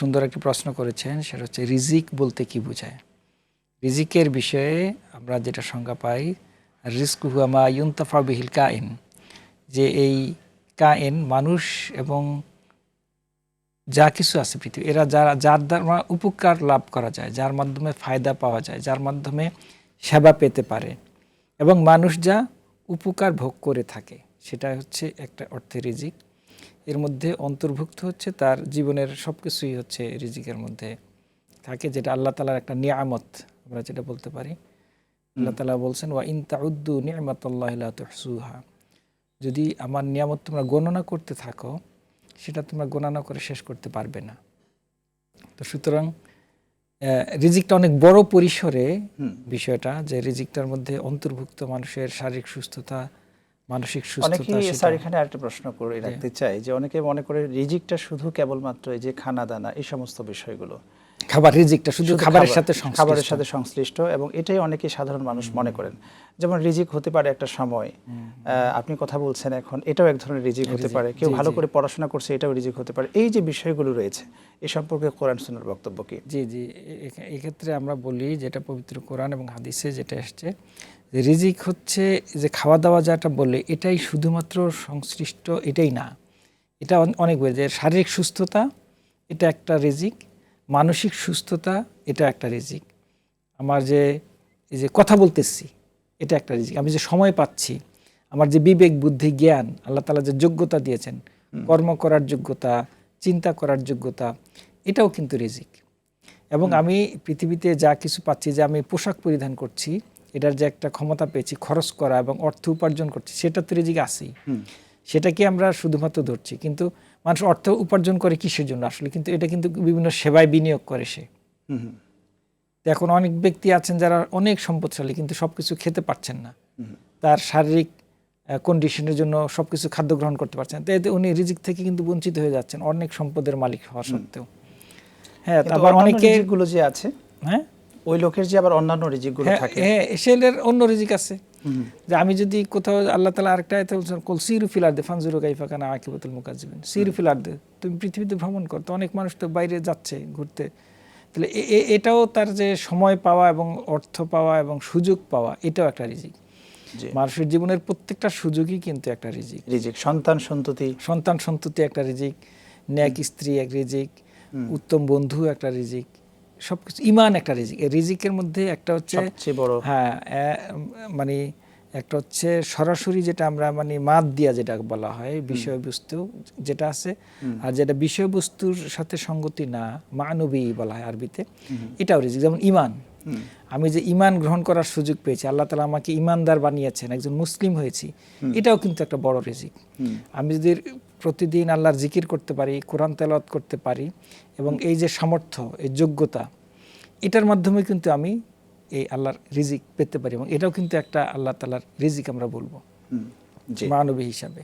সুন্দর একটি প্রশ্ন করেছেন, সেটা হচ্ছে রিজিক বলতে কি বোঝায়। রিজিকের বিষয়ে আমরা যেটা সংজ্ঞা পাই, রিজকু হুয়া মা ইউনতাফা বিহিল কাইন, যে এই কাইন মানুষ এবং যা কিছু আছে পৃথিবী, এরা যার দ্বারা উপকার লাভ করা যায়, যার মাধ্যমে ফায়দা পাওয়া যায়, যার মাধ্যমে সেবা পেতে পারে এবং মানুষ যা উপকার ভোগ করে থাকে, সেটা হচ্ছে একটা অর্থে রিজিক। এর মধ্যে অন্তর্ভুক্ত হচ্ছে তার জীবনের সব কিছুই হচ্ছে রিজিকের মধ্যে থাকে, যেটা আল্লাহ তাআলার একটা নিয়ামত আমরা যেটা বলতে পারি। আল্লাহ তাআলা বলছেন, ওয়া ইন তাউদ্দু নি'মাতাল্লাহি লা তুহসুহা, যদি আমার নিয়ামত তোমরা গণনা করতে থাকো, সেটা তোমরা গণনা করে শেষ করতে পারবে না। তো সুতরাং রিজিকটা অনেক বড় পরিসরে বিষয়টা, যে রিজিকটার মধ্যে অন্তর্ভুক্ত মানুষের শারীরিক সুস্থতা, মানসিক সুস্থতা। স্যার এখানে আরেকটা প্রশ্ন করে রাখতে চাই, যে অনেকে মনে করে রিজিকটা শুধু কেবলমাত্র এই যে খানা দানা এই সমস্ত বিষয়গুলো, খাবার, রিজিকটা শুধু খাবারের সাথে সংশ্লিষ্ট, এবং এটাই অনেকে সাধারণ মানুষ মনে করেন। যেমন রিজিক হতে পারে একটা সময়, আপনি কথা বলছেন এখন, এটাও এক ধরনের রিজিক হতে পারে। কেউ ভালো করে পড়াশোনা করছে, এটাও রিজিক হতে পারে। এই যে বিষয়গুলো রয়েছে, এ সম্পর্কে কোরআন সুন্নাহর বক্তব্য কি? জি, এক্ষেত্রে আমরা বলি, যেটা পবিত্র কোরআন এবং হাদিসে যেটা এসছে, যে রিজিক হচ্ছে যে খাওয়া দাওয়া যেটা বললে, এটাই শুধুমাত্র সংশ্লিষ্ট, এটাই না, এটা অনেক বেড়ে যায়। শারীরিক সুস্থতা এটা একটা রিজিক, মানসিক সুস্থতা এটা একটা রিজিক, আমার যে এই যে কথা বলতেছি এটা একটা রিজিক, আমি যে সময় পাচ্ছি, আমার যে বিবেক বুদ্ধি জ্ঞান আল্লাহ তাআলা যে যোগ্যতা দিয়েছেন, কর্ম করার যোগ্যতা, চিন্তা করার যোগ্যতা, এটাও কিন্তু রিজিক। এবং আমি পৃথিবীতে যা কিছু পাচ্ছি, যে আমি পোশাক পরিধান করছি, এটার যে একটা ক্ষমতা পেয়েছি খরচ করা এবং অর্থ উপার্জন করছি, সেটা তো রিজিক আছেই। সেটাকে আমরা শুধুমাত্র ধরছি, কিন্তু মানুষ অর্থ উপার্জন করে কিসের জন্য আসলে? কিন্তু এটা কিন্তু বিভিন্ন সেবায় বিনিয়োগ করে সে। এখন অনেক ব্যক্তি আছেন যারা অনেক সম্পদশালী, কিন্তু সবকিছু খেতে পারছেন না, তার শারীরিক কন্ডিশনের জন্য সবকিছু খাদ্য গ্রহণ করতে পারছেন না, তাই উনি রিজিক থেকে কিন্তু বঞ্চিত হয়ে যাচ্ছেন, অনেক সম্পদের মালিক হওয়া সত্ত্বেও। হ্যাঁ, আবার অনেকে রিজিকগুলো যে আছে, হ্যাঁ, ওই লোকের যে আবার অন্যান্য রিজিকগুলো থাকে, হ্যাঁ, সেলের অন্য রিজিক আছে। যে আমি যদি কোথাও, আল্লাহ তাআলা আরেকটা আয়াতে বলছেন, কুল সিরু ফিল আরদি ফানজুরু কাইফা কানা আকিবাতুল মুকাজ্জিবিন। সিরু ফিল আরদি, তুমি পৃথিবীতে ভ্রমণ করো। তো অনেক মানুষ তো বাইরে যাচ্ছে ঘুরতে, তাহলে এটাও তার যে সময় পাওয়া এবং অর্থ পাওয়া এবং সুযোগ পাওয়া, এটাও একটা রিজিক। মানুষের জীবনের প্রত্যেকটা সুযোগই কিন্তু একটা রিজিক। সন্তান সন্ততি একটা রিজিক, নেক স্ত্রী এক রিজিক, উত্তম বন্ধু একটা রিজিক, সবকিছু, ইমান একটা রিজিক। এই রিজিকের মধ্যে একটা হচ্ছে সবচেয়ে বড়, হ্যাঁ, মানে একটা হচ্ছে সরাসরি যেটা আমরা মানে মাদ দিয়া যেটা বলা হয়, বিষয়বস্তু যেটা আছে, আর যেটা বিষয়বস্তুর সাথে সঙ্গতি না, মানবী বলা হয় আরবিতে, এটাও রিজিক। যেমন ইমান, আমি যে ইমান গ্রহণ করার সুযোগ পেয়েছি, আল্লাহ তাআলা আমাকে ইমানদার বানিয়েছেন, একজন মুসলিম হয়েছি, এটাও কিন্তু একটা বড় রিজিক। আমি যদি প্রতিদিন আল্লাহর জিকির করতে পারি, কোরআন তেলাওয়াত করতে পারি, এবং এই যে সামর্থ্য, এই যোগ্যতা, এটার মাধ্যমে কিন্তু আমি এই আল্লাহর রিজিক পেতে পারি, এবং এটাও কিন্তু একটা আল্লাহ তাআলার রিজিক আমরা বলবো মানবী হিসাবে।